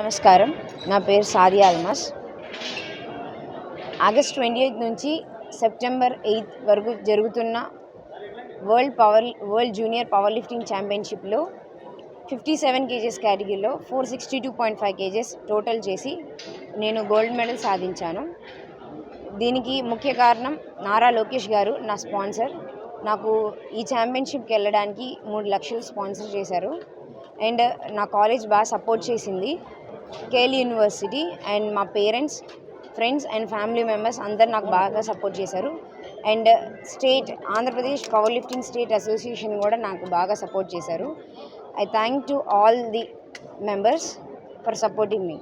నమస్కారం. నా పేరు సాదియా అల్మాస్. ఆగస్ట్ 28 నుంచి సెప్టెంబర్ 8 వరకు జరుగుతున్న వరల్డ్ జూనియర్ పవర్ లిఫ్టింగ్ ఛాంపియన్షిప్లో 57 కేజెస్ కేటగిరీలో 462.5 కేజెస్ టోటల్ చేసి నేను గోల్డ్ మెడల్ సాధించాను. దీనికి ముఖ్య కారణం నారా లోకేష్ గారు, నా స్పాన్సర్. నాకు ఈ ఛాంపియన్షిప్కి వెళ్ళడానికి 3 లక్షలు స్పాన్సర్ చేశారు. అండ్ నా కాలేజ్ బాగా సపోర్ట్ చేసింది. కేఎల్ యూనివర్సిటీ అండ్ మా parents, friends and family members అందరు నాకు బాగా సపోర్ట్ చేశారు. And Andhra Pradesh power lifting state association కూడా నాకు బాగా సపోర్ట్ చేశారు. I thank to all the members for supporting me.